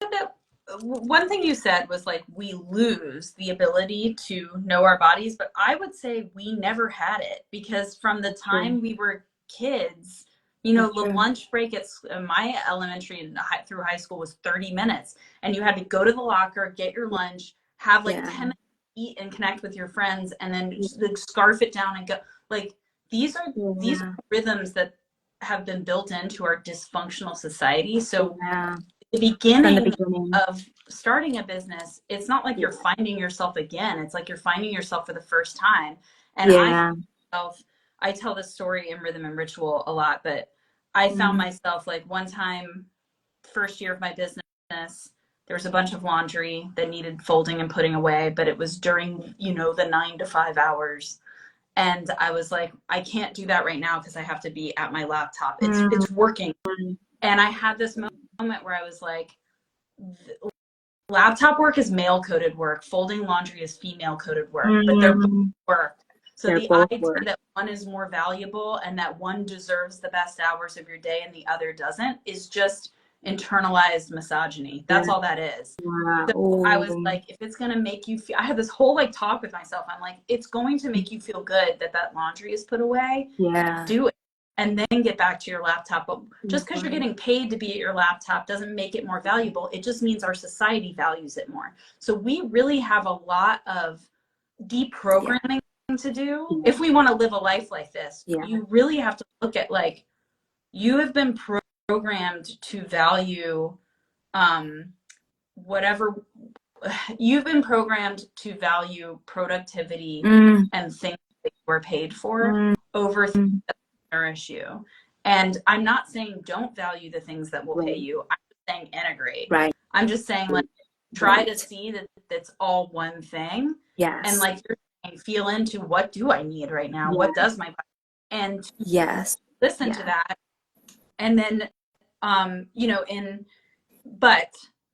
that one thing you said was like we lose the ability to know our bodies, but I would say we never had it because from the True. time we were kids, the That's true. lunch break at my elementary and through high school was 30 minutes, and you had to go to the locker, get your lunch, have like Yeah. 10 minutes to eat and connect with your friends, and then just, like, scarf it down and go. Like these are Yeah. rhythms that have been built into our dysfunctional society. So Yeah. the From the beginning beginning. of starting a business, it's not like Yeah. you're finding yourself again. It's like you're finding yourself for the first time. And Yeah. I tell this story in Rhythm and Ritual a lot, but I found Mm. myself like one time, first year of my business, there was a bunch of laundry that needed folding and putting away, but it was during, the 9 to 5 hours. And I was like, I can't do that right now because I have to be at my laptop. It's working. And I had this moment where I was like, laptop work is male coded work, folding laundry is female coded work, but they're both work. So They're the both idea work. that one is more valuable and that one deserves the best hours of your day and the other doesn't is just internalized misogyny. That's all that is. Yeah. So I was like, if it's going to make you feel, I had this whole like talk with myself. I'm like, it's going to make you feel good that laundry is put away. Yeah. Do it and then get back to your laptop. But just because you're getting paid to be at your laptop doesn't make it more valuable. It just means our society values it more. So we really have a lot of deprogramming to do if we want to live a life like this. Yeah. You really have to look at like you have been programmed to value whatever you've been programmed to value productivity and things that you are paid for over things that nourish you. And I'm not saying don't value the things that will pay you. I'm just saying integrate. Right. I'm just saying like try to see that that's all one thing. Yes. And like you're saying, feel into what do I need right now? Yeah. What does my body and yes. Listen to that. And then but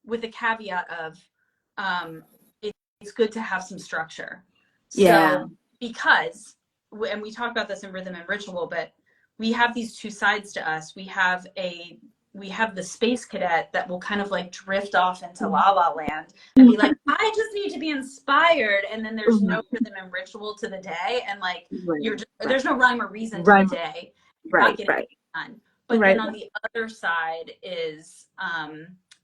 with the caveat of it's good to have some structure. Yeah. So because, and we talk about this in Rhythm and Ritual, but we have these two sides to us. We have the space cadet that will kind of like drift off into la la land and be like, I just need to be inspired. And then there's no rhythm and ritual to the day. And like, there's no rhyme or reason to the day. You're not getting done. But then on the other side is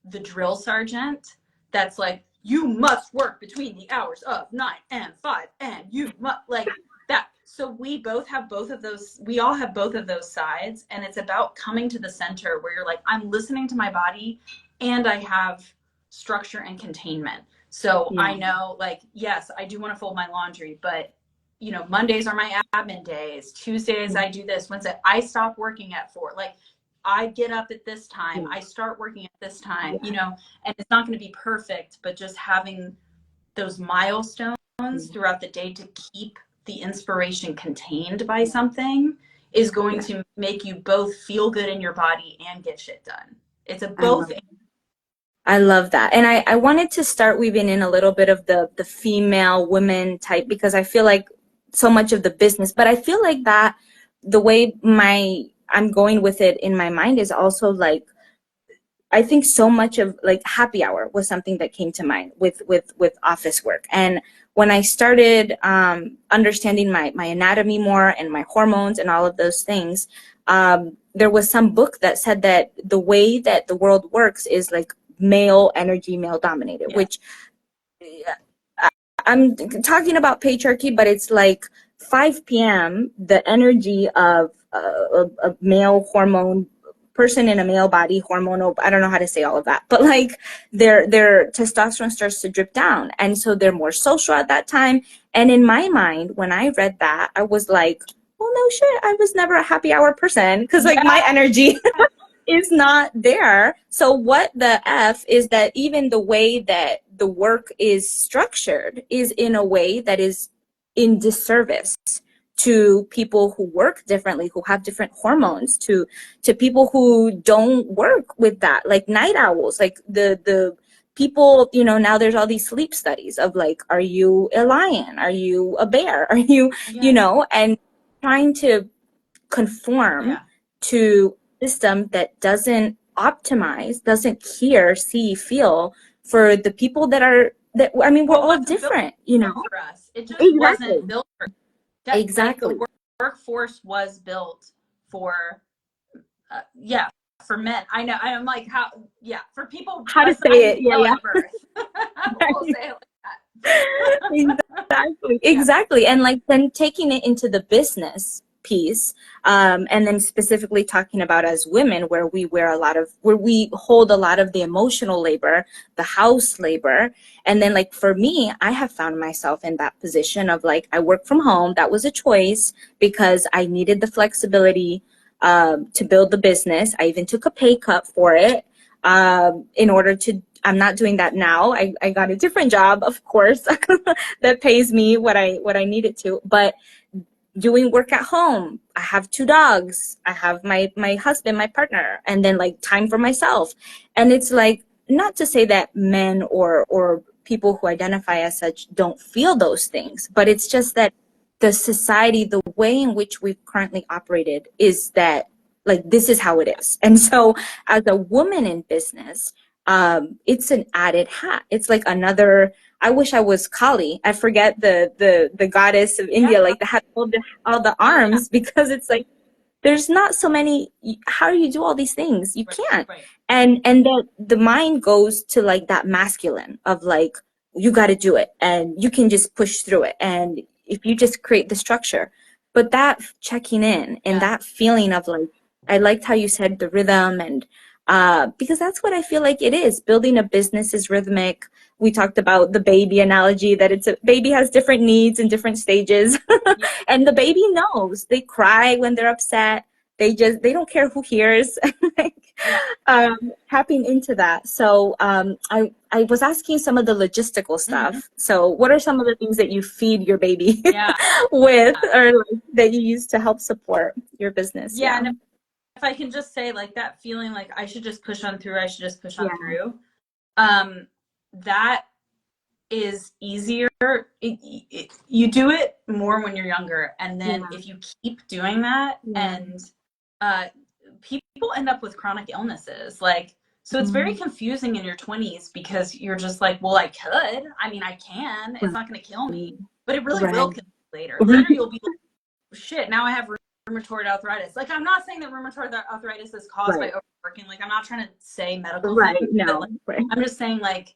the drill sergeant that's like, you must work between the hours of 9 and 5 and you must like that. So we both have both of those. We all have both of those sides. And it's about coming to the center where you're like, I'm listening to my body and I have structure and containment. So I know, like, yes, I do want to fold my laundry, but you know, Mondays are my admin days. Tuesdays I do this. Wednesday I stop working at 4. Like, I get up at this time. I start working at this time. You know, and it's not going to be perfect, but just having those milestones throughout the day to keep the inspiration contained by something is going to make you both feel good in your body and get shit done. It's a both. I love that. And I wanted to start weaving in a little bit of the female women type, because I feel like so much of the business, but I feel like that the way I'm going with it in my mind is also like, I think so much of like happy hour was something that came to mind with office work. And when I started understanding my anatomy more and my hormones and all of those things, there was some book that said that the way that the world works is like male energy, male dominated, which I'm talking about patriarchy, but it's like 5 p.m., the energy of a male hormone person in a male body, hormonal, I don't know how to say all of that, but like their testosterone starts to drip down. And so they're more social at that time. And in my mind, when I read that, I was like, well, no shit, I was never a happy hour person, because like my energy is not there. So what the F is that even the way that the work is structured is in a way that is in disservice to people who work differently, who have different hormones, to people who don't work with that, like night owls, like the people, you know, now there's all these sleep studies of like, are you a lion? Are you a bear? Are you, you know, and trying to conform to a system that doesn't optimize, doesn't hear, see, feel for the people that are, that, I mean, we're all different, you know? For us. It just wasn't built for that. Exactly. Like, the workforce was built for, for men. I know. I'm like, how, for people. How to say it. Yeah. At birth. We'll say it like that. Exactly. And like then taking it into the business piece, and then specifically talking about as women, where we hold a lot of the emotional labor, the house labor. And then like for me, I have found myself in that position of like, I work from home. That was a choice because I needed the flexibility to build the business. I even took a pay cut for it in order to, I'm not doing that now. I got a different job, of course, that pays me what I needed to, but doing work at home. I have 2 dogs. I have my husband, my partner, and then like time for myself. And it's like, not to say that men or people who identify as such don't feel those things, but it's just that the society, the way in which we've currently operated is that like, this is how it is. And so as a woman in business, it's an added hat. It's like another, I wish I was Kali. I forget the goddess of India, like that had all the arms, because it's like, there's not so many, how do you do all these things? You can't. Right. And the mind goes to like that masculine of like, you got to do it and you can just push through it. And if you just create the structure, but that checking in and that feeling of like, I liked how you said the rhythm, and because that's what I feel like it is. Building a business is rhythmic. We talked about the baby analogy, that it's a baby has different needs in different stages. And the baby knows. They cry when they're upset. They don't care who hears. Tapping into that. So I was asking some of the logistical stuff. So what are some of the things that you feed your baby with, or like, that you use to help support your business? And if I can just say, like, that feeling like I should just push on through, I should just push on through. That is easier. You do it more when you're younger. And then if you keep doing that, and people end up with chronic illnesses. Like, so it's very confusing in your 20s because you're just like, well, I could. I mean, I can. It's not going to kill me. But it really will kill you later. Later you'll be like, shit, now I have rheumatoid arthritis. Like, I'm not saying that rheumatoid arthritis is caused by overworking. Like, I'm not trying to say medical things. No. Like, I'm just saying, like,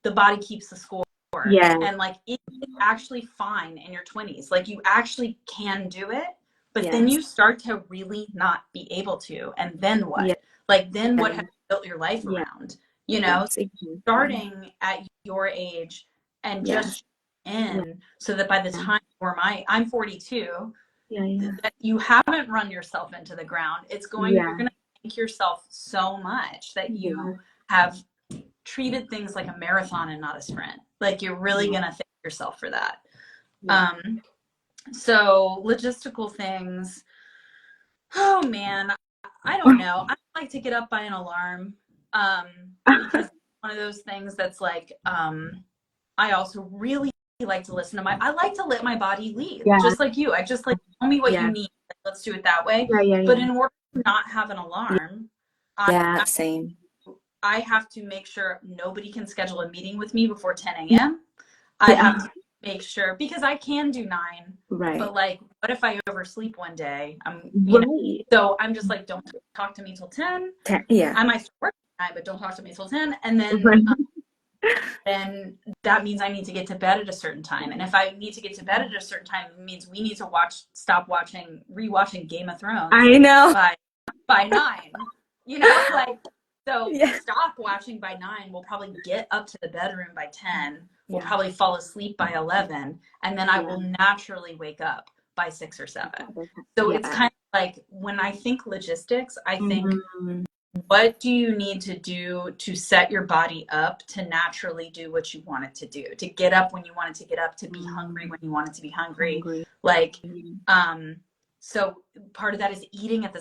the body keeps the score. hard. Yeah. And like, it's actually fine in your 20s. Like, you actually can do it, but then Yes. you start to really not be able to. And then what? Yeah. Like, then what have you built your life Yeah. around? You know, Yes, exactly. starting at your age and Yes. just in, so that by the time I'm 42, Yeah. that you haven't run yourself into the ground. It's going, you're going to thank yourself so much that you have treated things like a marathon and not a sprint. Like, you're really going to thank yourself for that. So logistical things, oh man, I don't know. I like to get up by an alarm, because it's one of those things that's like, I also really like to listen to I like to let my body lead, just like you. I just like, tell me what you need. Like, let's do it that way. But in order to not have an alarm, same. I have to make sure nobody can schedule a meeting with me before 10 a.m. I have to make sure, because I can do 9, but like, what if I oversleep one day? So I'm just like, don't talk to me till 10. I might start working at 9, but don't talk to me till 10. And then that means I need to get to bed at a certain time. And if I need to get to bed at a certain time, it means we need to rewatching Game of Thrones. I know. By 9, you know, like, so stop watching by 9. We'll probably get up to the bedroom by 10. We'll probably fall asleep by 11. And then I will naturally wake up by 6 or 7. So it's kind of like, when I think logistics, I think, what do you need to do to set your body up to naturally do what you want it to do, to get up when you want it to get up, to be hungry when you want it to be hungry. Like, so part of that is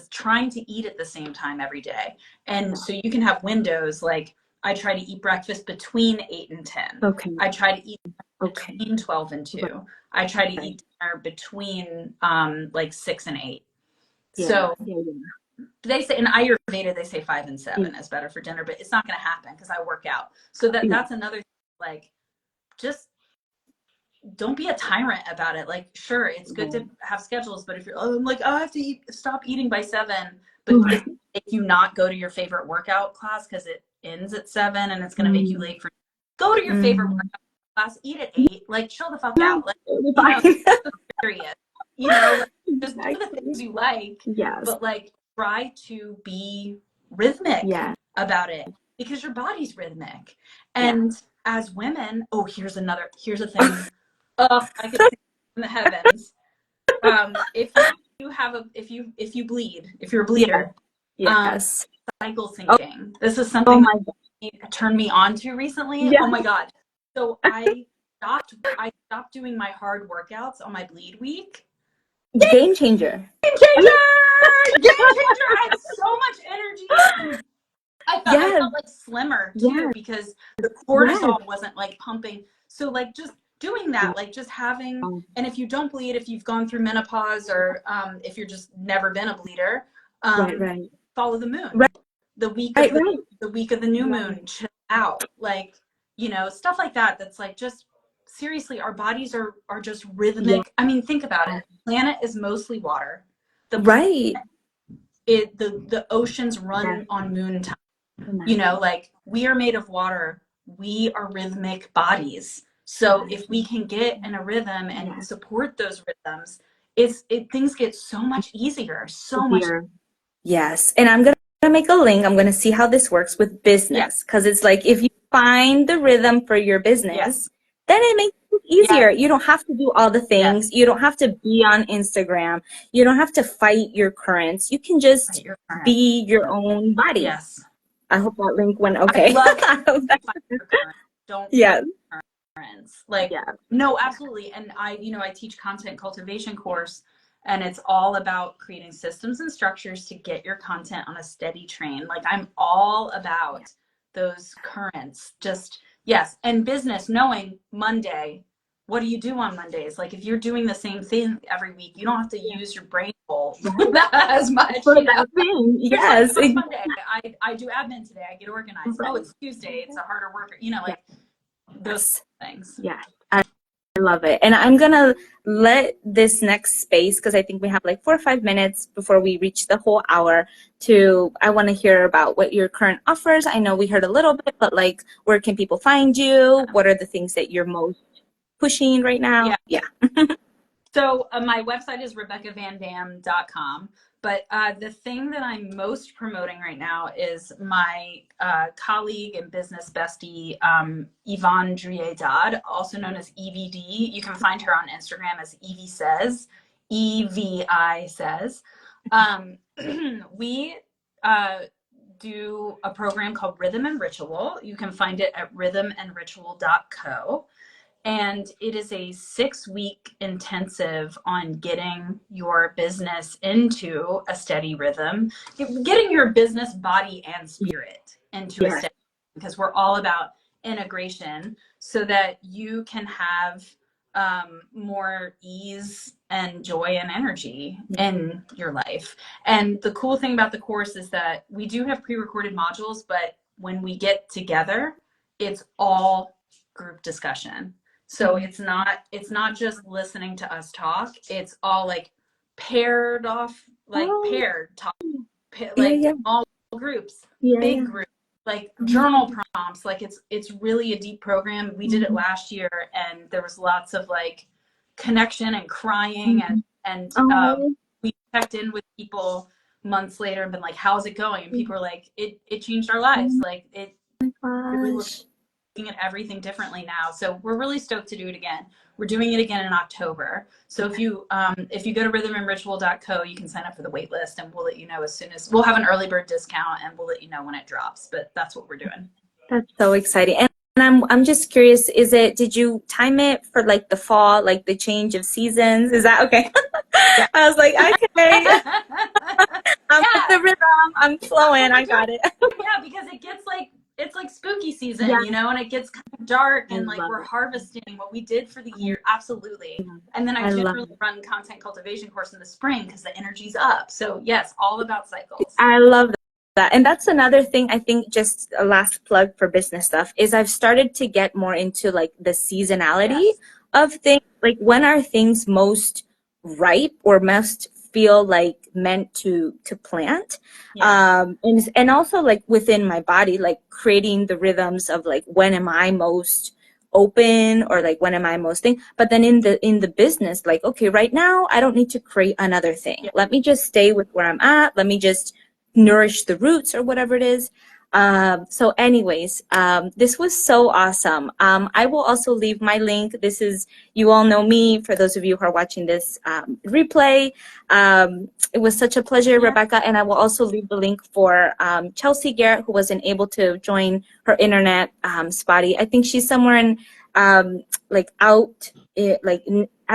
trying to eat at the same time every day. And so you can have windows, like, I try to eat breakfast between 8 and 10. I try to eat between 12 and 2. I try to eat dinner between like 6 and 8. So they say in Ayurveda, they say 5 and 7 is better for dinner, but it's not going to happen because I work out. So that's another thing, like, just don't be a tyrant about it. Like, sure, it's good to have schedules, but if you're, I'm like, I have to stop eating by 7, but if you not go to your favorite workout class because it ends at 7 and it's going to make you late go to your favorite workout class, eat at 8, like, chill the fuck out. Like, you know, serious, you know, like, just do the things you like, but like, try to be rhythmic about it, because your body's rhythmic. And as women, here's a thing. I could see in the heavens. If you bleed, if you're a bleeder, cycle syncing. This is something that turned me on to recently. Oh my God. So I stopped doing my hard workouts on my bleed week. Game changer. Game changer! I had so much energy. I felt like slimmer too, because the cortisol wasn't like pumping. So like, just doing that, like, just having, and if you don't bleed, if you've gone through menopause, or if you're just never been a bleeder, follow the moon. The week of the week of the new moon, chill out, like, you know, stuff like that. That's like, just seriously, our bodies are just rhythmic. I mean, think about it. The planet is mostly water. The oceans run on moon time. You know, like, we are made of water. We are rhythmic bodies. So if we can get in a rhythm and support those rhythms, things get so much easier, so much. Yes. And I'm going to make a link. I'm going to see how this works with business, because it's like, if you find the rhythm for your business, then it makes it easier. You don't have to do all the things. You don't have to be on Instagram. You don't have to fight your currents. You can just be your own body. Yes. I hope that link went okay. I love don't currents. Like, no, absolutely. And I teach content cultivation course, and it's all about creating systems and structures to get your content on a steady train. Like, I'm all about those currents. Just, and business, knowing Monday, what do you do on Mondays? Like, if you're doing the same thing every week, you don't have to use your brain full as much. Yes. Like, Monday, I do admin today. I get organized. Oh, it's Tuesday. It's a harder worker. You know, like, those things. Yeah. I love it. And I'm going to let this next space, because I think we have like 4 or 5 minutes before we reach the whole hour, I want to hear about what your current offers. I know we heard a little bit, but like, where can people find you? What are the things that you're most pushing right now? Yeah. So my website is RebeccaVanDam.com. But the thing that I'm most promoting right now is my colleague and business bestie, Yvonne Drier-Dodd, also known as EVD. You can find her on Instagram as Evie Says, EVI Says. We do a program called Rhythm and Ritual. You can find it at rhythmandritual.co. And it is a 6-week intensive on getting your business into a steady rhythm, getting your business body and spirit into a steady rhythm, because we're all about integration so that you can have more ease and joy and energy in your life. And the cool thing about the course is that we do have pre-recorded modules, but when we get together, it's all group discussion. So it's not just listening to us talk. It's all like paired off, like paired talk, like all groups, big groups, like journal prompts. Like it's really a deep program. We did it last year, and there was lots of like connection and crying, and we checked in with people months later and been like, "How's it going?" And people were like, "It changed our lives. Like it really was." At everything differently now, so we're really stoked to do it again. We're doing it again in October, so if you go to rhythmandritual.co, you can sign up for the wait list, and we'll let you know as soon as we'll have an early bird discount, and we'll let you know when it drops. But that's what we're doing. That's so exciting. And I'm just curious, did you time it for like the fall, like the change of seasons? Is that okay? Yeah. I was like, okay. I'm with the rhythm, I'm flowing, I got it. Yeah, because it's like spooky season, you know, and it gets kind of dark, and like we're harvesting what we did for the year. Absolutely. And then I generally run content cultivation course in the spring because the energy's up. So yes, all about cycles. I love that. And that's another thing, I think, just a last plug for business stuff, is I've started to get more into like the seasonality of things. Like, when are things most ripe or most feel like meant to plant? And also like within my body, like creating the rhythms of like, when am I most open, or like when am I most thing? But then in the business, like, okay, right now I don't need to create another thing. Let me just stay with where I'm at. Let me just nourish the roots or whatever it is. So anyways, this was so awesome. I will also leave my link. You all know me, for those of you who are watching this replay. It was such a pleasure, Rebecca, and I will also leave the link for Chelsea Garrett, who wasn't able to join, her internet spotty. I think she's somewhere in like I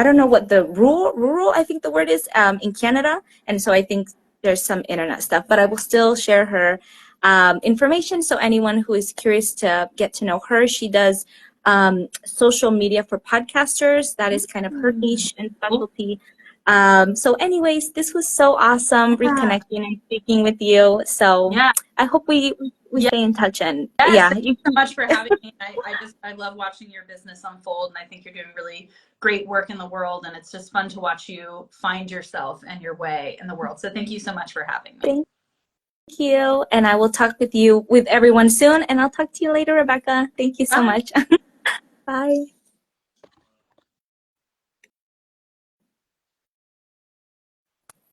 don't know what the rural, I think the word is, in Canada. And so I think there's some internet stuff, but I will still share her information. So anyone who is curious to get to know her, she does social media for podcasters. That is kind of her niche and specialty. So anyways, this was so awesome reconnecting and speaking with you. So I hope we stay in touch. And thank you so much for having me. I love watching your business unfold, and I think you're doing really great work in the world, and it's just fun to watch you find yourself and your way in the world. So thank you so much for having me. Thank you. And I will talk with everyone soon, and I'll talk to you later, Rebecca. Thank you so much. Bye.